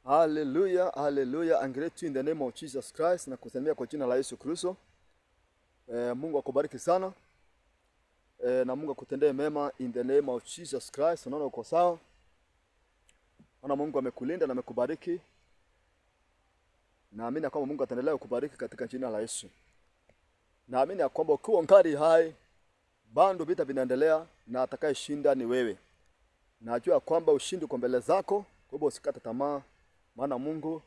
Hallelujah, hallelujah. I greet you in the name of Jesus Christ, na kusalimia kwa jina la Yesu Kristo. Mungu akubariki sana. Na Mungu akutendee mema in the name of Jesus Christ. Unaona uko sawa? Naona Mungu amekulinda na amekubariki. Naamini kwamba Mungu ataendelea kukubariki katika jina la Yesu. Naamini kwamba ukiwa ngali hai, bado vita vinaendelea na atakayeshinda ni wewe. Najua kwamba ushindi uko mbele zako, kwa hivyo usikate tamaa. Maana Mungu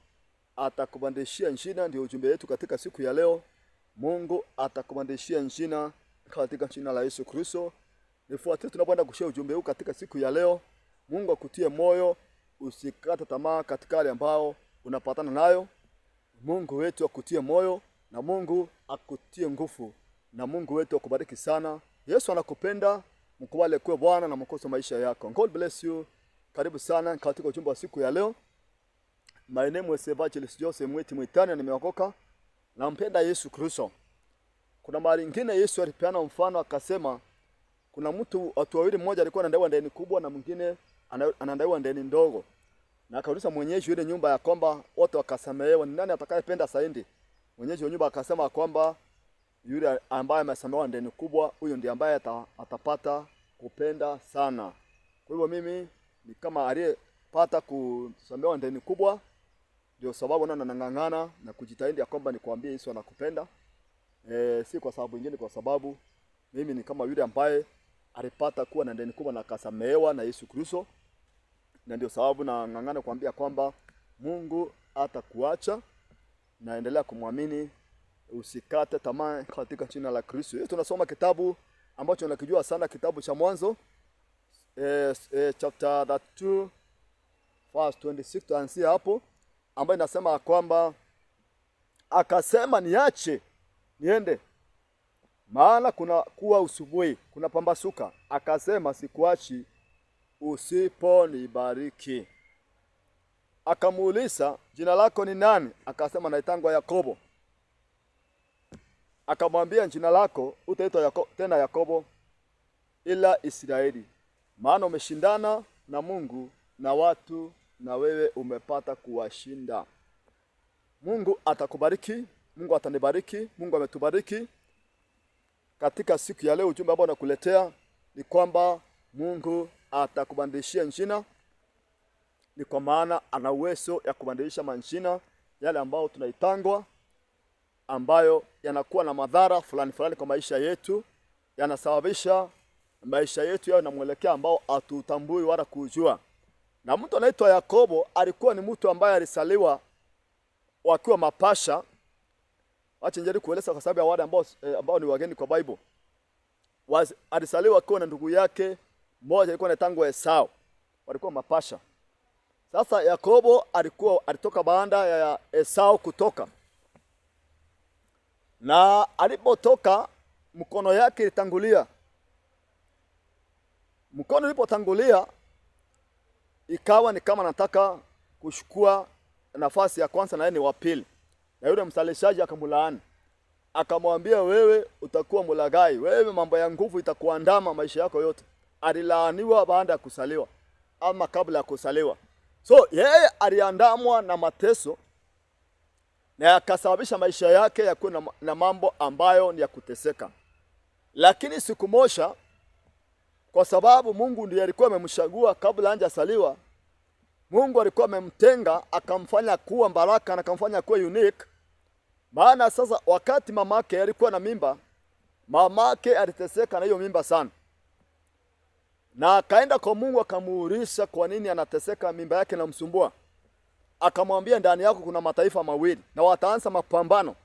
atakubadilishia njia. Ndio ujumbe wetu katika siku ya leo. Mungu atakubadilishia njia katika jina la Yesu Kristo. Nifuatie tunapoenda kushare ujumbe huu katika siku ya leo. Mungu akutie moyo, usikate tamaa katika hali ambao unapatana nayo. Mungu wetu akutie moyo na Mungu akutie nguvu, na Mungu wetu akubariki sana. Yesu anakupenda. Mkubali kwa Bwana na mkoso maisha yako. God bless you. Karibu sana katika ujumbe wa siku ya leo. My name is Evangelist Joseph Mwiti Mwitani, nimeokoka. Nampenda Yesu Kristo. Kuna mara nyingine Yesu alipeana mfano akasema kuna watu wawili, mmoja alikuwa anadaiwa deni kubwa na mwingine anadaiwa deni ndogo. Na akauliza mwenyeji yule nyumba ya kwamba wote wakasamehewa, ni nani atakayependa zaidi? Mwenyeji wa nyumba akasema kwamba yule ambaye amesamehewa deni kubwa, huyo ndiye ambaye atapata kupenda sana. Kwa hivyo mimi ni kama aliyepata kusamehewa deni kubwa, ndio sababu nang'ang'ana na kujitahidi ya kwamba nikwambie Yesu anakupenda. Si kwa sababu nyingine, kwa sababu mimi ni kama yule ambaye alipata kuwa na deni kubwa na akasamehewa na Yesu Kristo. Na ndio sababu nang'ang'ana kuambia kwamba Mungu hatakuacha, na endelea kumwamini, usikate tamaa katika jina la Kristo. Yesu tunasoma kitabu ambacho nakijua sana, kitabu cha Mwanzo chapter 2 verse 26, tuanzie hapo, ambayo inasema kwamba akasema niache niende, maana kuna kuwa usubuhi, kuna pambasuka. Akasema sikuachi usiponibariki. Akamuuliza, jina lako ni nani? Akasema naitangwa Yakobo. Akamwambia, jina lako utaitwa tena Yakobo ila Israeli, maana umeshindana na Mungu na watu, na wewe umepata kuwashinda. Mungu atakubariki, Mungu atanibariki, Mungu ametubariki. Katika siku ya leo ujumbe ambao nakuletea ni kwamba Mungu atakubadilishia njina. Ni kwa maana ana uwezo ya kubadilisha manjina yale ambao tunaitangwa, ambayo yanakuwa na madhara fulani fulani kwa maisha yetu, yanasababisha maisha yetu yao na mwelekeo ambao hatutambui wala kujua. Na mtu anaitwa Yakobo alikuwa ni mtu ambaye alisaliwa wakiwa mapasha. Acha njeri kueleza kwa sababu ya wale ambao ni wageni kwa Bible. Alisaliwa akiwa na ndugu yake mmoja alikuwa anaitwa Esau. Walikuwa mapasha. Sasa Yakobo alitoka baada ya Esau kutoka. Na alipotoka mkono yake ilitangulia. Mkono ilipotangulia ikawa ni kama nataka kuchukua nafasi ya kwanza na yeye ni wa pili. Na yule msalishaji akamlaani. Akamwambia, wewe utakuwa mulagai, wewe mambo ya nguvu itakuandama maisha yako yote. Alilaaniwa baada ya kusaliwa ama kabla ya kusaliwa. So yeye aliandamwa na mateso na akasababisha maisha yake yakuwe na mambo ambayo ni ya kuteseka. Lakini siku moja, kwa sababu Mungu ndiye alikuwa amemchagua kabla hajasaliwa, Mungu alikuwa amemtenga akamfanya kuwa baraka na akamfanya kuwa unique. Maana sasa wakati mamake alikuwa na mimba, mamake aliteseka na hiyo mimba sana. Na akaenda kwa Mungu akamuuliza kwa nini anateseka, mimba yake inamsumbua. Akamwambia, ndani yako kuna mataifa mawili na wataanza mapambano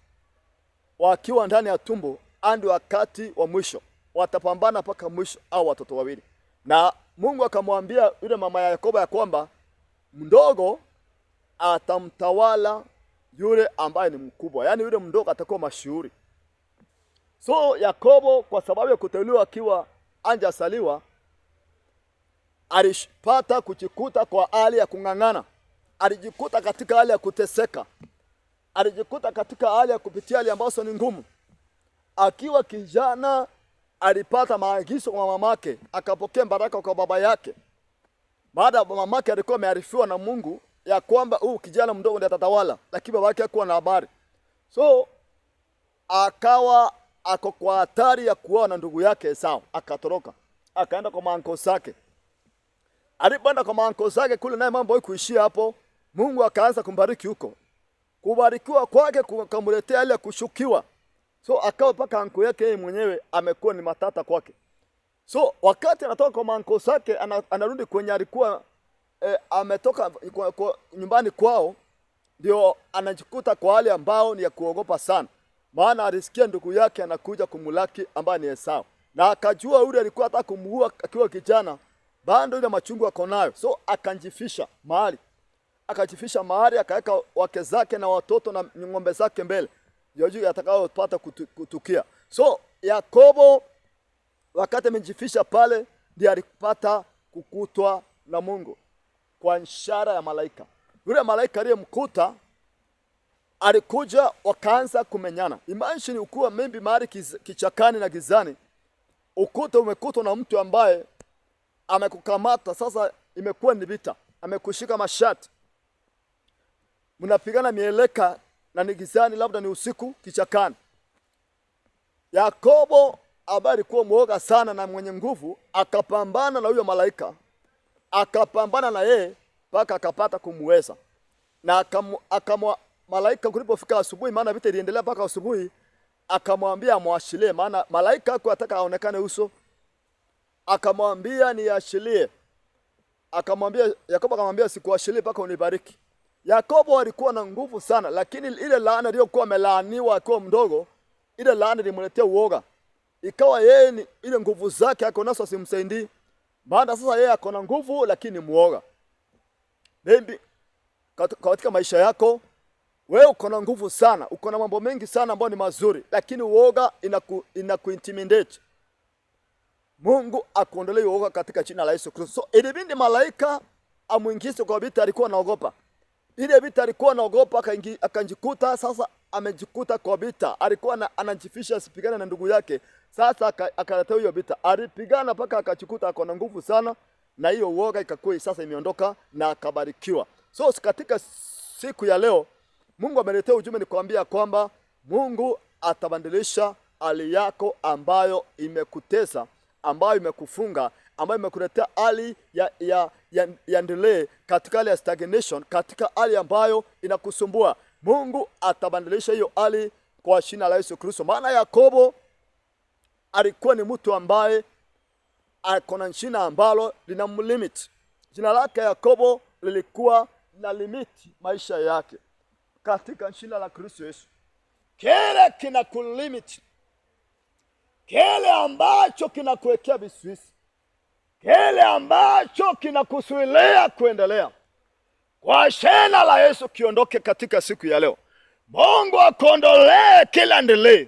wakiwa ndani ya tumbo hadi wakati wa mwisho. Watapambana mpaka mwisho au watoto wawili. Na Mungu akamwambia yule mama ya Yakobo ya kwamba mdogo atamtawala yule ambaye ni mkubwa. Yaani yule mdogo atakuwa mashuhuri. So Yakobo kwa sababu ya kuteuliwa akiwa hajasaliwa, alipata kujikuta kwa hali ya kung'ang'ana. Alijikuta katika hali ya kuteseka. Alijikuta katika hali ya kupitia hali ambazo ni ngumu. Akiwa kijana alipata maagizo kwa mamake, akapokea baraka kwa baba yake. Baada ya mamake alikuwa amearifiwa na Mungu ya kwamba kijana mdogo ndiye atatawala, lakini baba yake hakuwa na habari. So akawa ako kwa hatari ya kuoa na ndugu yake Esau. Akatoroka akaenda kwa manko zake. Alipoenda kwa manko zake kule, naye mambo haikuishia hapo. Mungu akaanza kumbariki huko. Kubarikiwa kwake kumletea ile kushukiwa. So akawa paka anko yake yeye mwenyewe amekuwa ni matata kwake. So wakati anatoka kwa manko zake anarudi kwenye alikuwa ametoka kwa nyumbani kwao, ndio anajikuta kwa hali ambao ni ya kuogopa sana. Maana alisikia ndugu yake anakuja kumulaki ambaye ni Esau. Na akajua yule alikuwa anataka kumuua akiwa kijana, bado ile machungu ako nayo. So akanjifisha mahali. Akajifisha mahali, akaweka wake zake na watoto na ng'ombe zake mbele. Ndio atakayopata kutukia. So Yakobo wakati amejifisha pale, ndiye alipata kukutwa na Mungu kwa ishara ya malaika. Yule malaika aliyemkuta alikuja, wakaanza kumenyana. Imagine ukuwa maybe mahali kichakani na gizani, ukuta umekutwa na mtu ambaye amekukamata. Sasa imekuwa ni vita, amekushika mashati, mnapigana mieleka na ni gizani, labda ni usiku kichakani. Yakobo ambaye alikuwa mwoga sana na mwenye nguvu, akapambana na huyo malaika, akapambana na yeye mpaka akapata kumweza. Na malaika kulipofika asubuhi, maana vita iliendelea mpaka asubuhi, akamwambia amwashilie, maana malaika hakuwa anataka aonekane uso. Akamwambia niashilie. Yakobo akamwambia sikuashilie mpaka unibariki. Yakobo alikuwa na nguvu sana, lakini ile laana iliyokuwa amelaaniwa akiwa mdogo, ile laana ilimletea uoga. Ikawa yeye ni ile nguvu zake ako nazo simsaidii. Maana sasa yeye ako na nguvu lakini muoga. Maybe katika maisha yako wewe uko na nguvu sana, uko na mambo mengi sana ambayo ni mazuri, lakini uoga inakuintimidate. Mungu akuondolee uoga katika jina la Yesu Kristo. So ilibidi malaika amuingize kwa vita, alikuwa anaogopa. Ile vita alikuwa anaogopa, akanjikuta sasa amejikuta kwa vita. Alikuwa anajifisha asipigane na ndugu yake. Sasa akaletea hiyo vita. Alipigana mpaka akajikuta ako na nguvu sana, na hiyo uoga ikakuwa sasa imeondoka na akabarikiwa. So katika siku ya leo Mungu ameletea ujumbe ni kuambia kwamba Mungu atabadilisha hali yako ambayo imekutesa, ambayo imekufunga, ambayo imekuletea hali ya delay, katika hali ya stagnation, katika hali ambayo inakusumbua. Mungu atabadilisha hiyo hali kwa jina la Yesu Kristo. Maana Yakobo alikuwa ni mtu ambaye ako na jina ambalo linamlimit. Jina lake Yakobo lilikuwa na limiti maisha yake. Katika jina la Kristo Yesu, kile kinakulimit, kile ambacho kinakuwekea vizuizi, kile ambacho kinakuzuilia kuendelea, kwa jina la Yesu kiondoke katika siku ya leo. Mungu akondolee kila delay.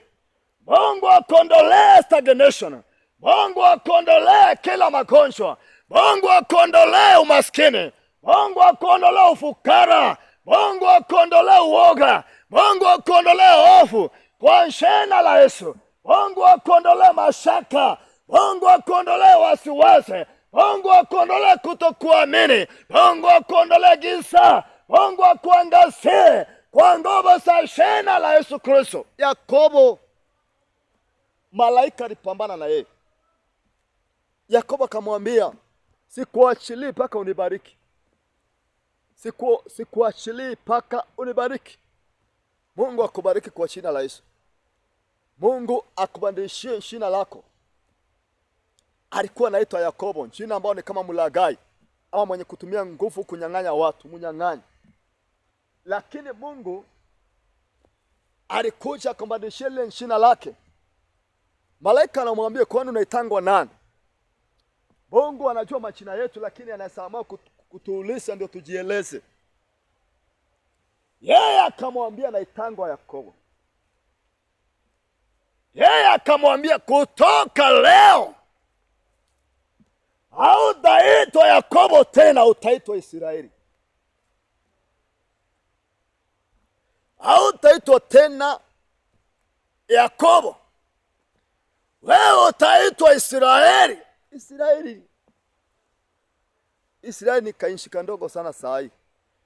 Mungu akondolee stagnation. Mungu akondolee kila magonjwa. Mungu akondolee umaskini. Mungu akondolee ufukara. Mungu akondolee uoga. Mungu akondolee hofu kwa jina la Yesu. Mungu akondolee mashaka. Mungu akondolee wasiwasi. Mungu akondolee kutokuamini. Mungu akondolee giza. Mungu akuangazie kwa nguvu za jina la Yesu Kristo. Yakobo, malaika alipambana na yeye. Yakobo akamwambia, sikuachilii mpaka unibariki. Sikuachilii mpaka unibariki. Mungu akubariki kwa jina la Yesu. Mungu akubadilishie jina lako. Alikuwa anaitwa Yakobo, jina ambalo ni kama mlagai ama mwenye kutumia nguvu kunyang'anya watu, mnyang'anyi. Lakini Mungu alikuja kumbadilishia ile jina lake. Malaika anamwambia, kwani unaitangwa nani? Mungu anajua majina yetu, lakini anasamao kutuuliza ndio tujieleze. Yeye akamwambia naitangwa Yakobo. Yeye akamwambia kutoka leo hautaitwa Yakobo tena, utaitwa Israeli. Hautaitwa tena Yakobo, wewe utaitwa Israeli. Israeli ni kainshi kandogo sana saa hii.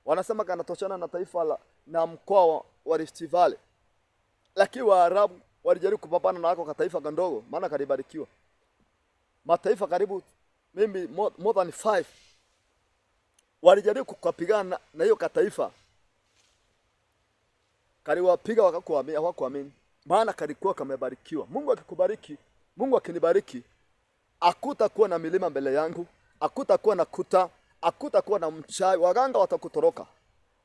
wanasema kanatoshana na taifa na mkoa wa Rift Valley. Lakini Waarabu walijaribu kupambana na wako kataifa kandogo, maana kalibarikiwa. Mataifa karibu mimi more than 5 walijaribu kukapigana na hiyo kataifa. Kaliwapiga hawakuamini. Maana kalikuwa kamebarikiwa. Mungu akikubariki, Mungu akinibariki, hakutakuwa na milima mbele yangu, hakutakuwa na kuta, hakutakuwa na mchawi. Waganga watakutoroka.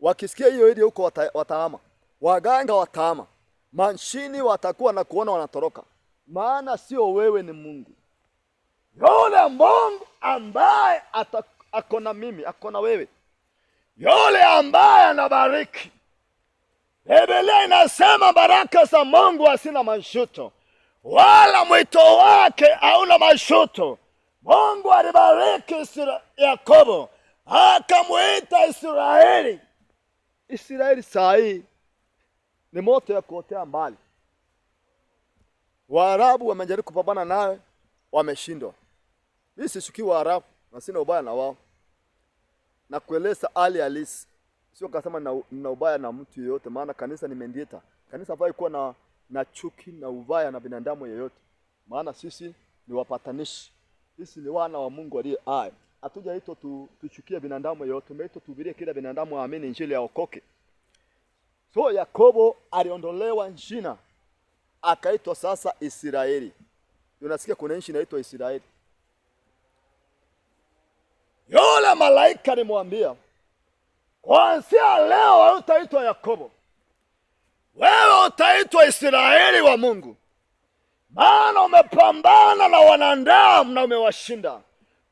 Wakisikia hiyo ili huko watahama. Waganga watahama. Manshini watakuwa na kuona wanatoroka. Maana sio wewe, ni Mungu. Yule Mungu ambaye akona mimi, akona wewe. Yule ambaye anabariki. Biblia inasema baraka za Mungu hazina mashuto, wala mwito wake hauna mashuto. Mungu alibariki Yakobo, akamuita Israeli. Israeli sahi ni moto ya kuotea mbali. Waarabu wamejaribu kupambana nawe, wameshindwa. Mimi sishuki Waarabu, na sina ubaya na wao. Na kueleza hali halisi. Sio kasema na ubaya na mtu yeyote, maana kanisa ni mendieta. Kanisa hafai kuwa na chuki na ubaya na binadamu yeyote. Maana sisi ni wapatanishi. Sisi ni wana wa Mungu aliye hai. Hatujaitwa tuchukie binadamu yeyote, tumeitwa tuhubirie kila binadamu aamini injili ya okoke. So Yakobo aliondolewa jina, akaitwa sasa Israeli. Unasikia kuna nchi inaitwa Israeli. Yule malaika alimwambia, kuanzia leo utaitwa Yakobo, wewe utaitwa Israeli wa Mungu, maana umepambana na wanadamu na umewashinda.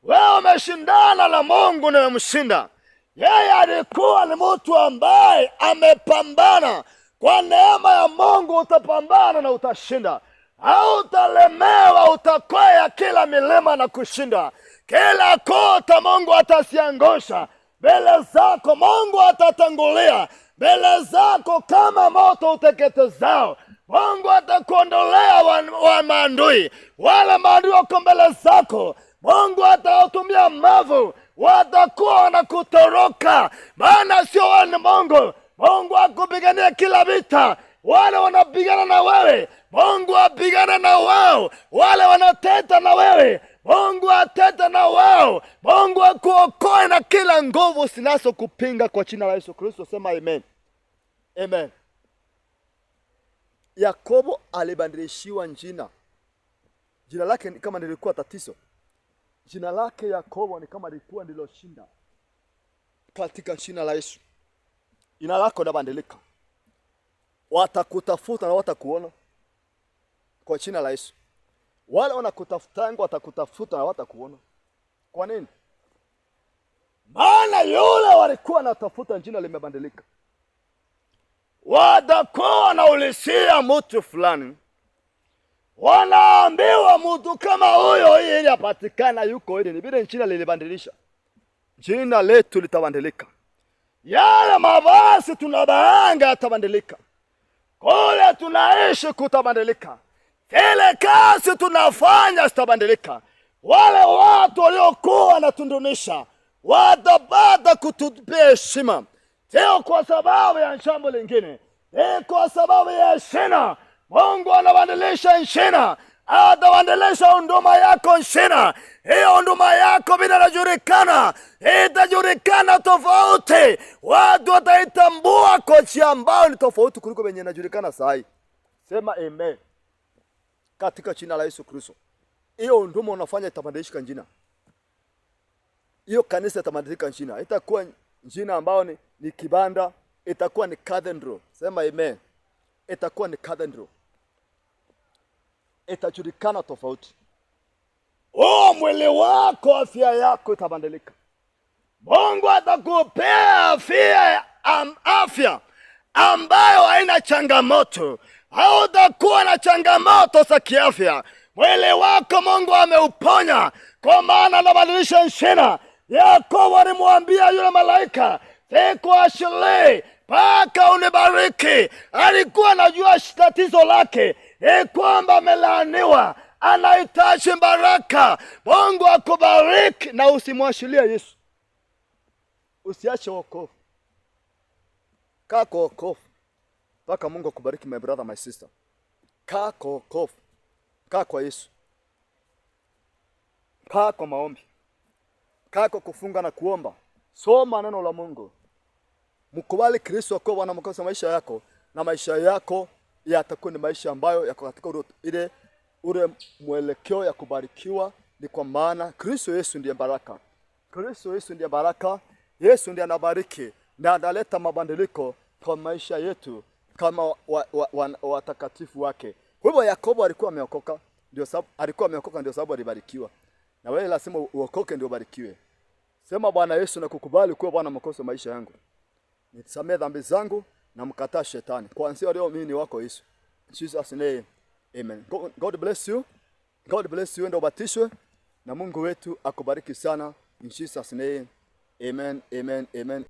Wewe umeshindana na Mungu na umemshinda. Yeye alikuwa ni mtu ambaye amepambana. Kwa neema ya Mungu utapambana na utashinda. Hautalemewa, utakwea kila milima na kushinda. Kila kota Mungu atasiangusha. Mbele zako Mungu atatangulia. Mbele zako kama moto uteketezao. Mungu atakuondolea wa maadui. Wale maadui wako mbele zako, Mungu atawatumia mavu, watakuwa wanakutoroka. Maana sio wewe ni Mungu. Mungu akupigania kila vita. Wale wanapigana na wewe, Mungu apigana na wao. Wale wanateta na wewe, Mungu ateta na wao. Mungu akuokoe na kila nguvu sinazo kupinga kwa jina la Yesu Kristo. Sema amen. Amen. Yakobo alibadilishiwa jina. Jina lake ni kama lilikuwa tatizo. Jina lake Yakobo ni kama lilikuwa ndilo shinda. Katika jina la Yesu, jina lako linabadilika. Watakutafuta na watakuona kwa jina la Yesu. Wale wanakutafutanga watakutafuta na watakuona. Kwa nini? Maana yule walikuwa natafuta jina limebadilika. Watakuwa wanaulizia mtu fulani, wanaambiwa mtu kama huyo ili apatikana yuko ili. Ni vile jina lilibadilisha. Jina letu litabadilika. Yale mavazi tunabanga yatabadilika. Kule tunaishi kutabadilika. Kile kazi tunafanya zitabadilika. Wale watu waliokuwa wanatundunisha watapata kutupia heshima. Sio kwa sababu ya jambo lingine, ni kwa sababu ya shina. Mungu anabadilisha shina. Atabadilisha huduma yako shina. Hiyo huduma yako bila inajulikana, itajulikana tofauti. Watu wataitambua kwa njia ambayo ni tofauti kuliko venye inajulikana sahi. Sema amen. Katika jina la Yesu Kristo. Hiyo huduma unafanya itabadilika jina. Hiyo kanisa itabadilika jina. Itakuwa jina ambao ni kibanda, itakuwa ni cathedral. Sema amen. Itakuwa ni cathedral. Itajulikana tofauti. Mwili wako, afya yako itabadilika. Mungu atakupea afya ambayo haina changamoto. Hautakuwa na changamoto za kiafya. Mwili wako Mungu ameuponya, kwa maana anabadilisha shina. Yakobo alimwambia yule malaika, sikuachilie mpaka unibariki. Alikuwa anajua tatizo lake, kwamba amelaaniwa, anahitaji baraka. Mungu akubariki na usimwachilie Yesu. Usiache wokovu. Kaa kwa wokovu mpaka Mungu akubariki, my brother, my sister. Kaa kwa wokovu, kaa kwa Yesu, kaa kwa maombi, kaa kwa kufunga na kuomba. Soma neno la Mungu, mkubali Kristo kwa Bwana mwokozi wa maisha yako, na maisha yako yatakuwa ni maisha ambayo yako katika ule mwelekeo ya kubarikiwa. Ni kwa maana Kristo Yesu ndiye baraka. Kristo Yesu ndiye baraka. Yesu ndiye anabariki na analeta mabadiliko kwa maisha yetu kama watakatifu wake. Kwa hivyo Yakobo alikuwa ameokoka, ndio sababu alibarikiwa. Na wewe lazima uokoke ndio ubarikiwe. Sema, Bwana Yesu, nakukubali kuwa Bwana mwokozi wa maisha yangu. Nisamehe dhambi zangu na mkataa shetani. Kuanzia leo mimi ni wako Yesu. In Jesus name. Amen. God bless you. God bless you. Ndio ubatishwe na Mungu wetu akubariki sana. In Jesus name. Amen. Amen. Amen.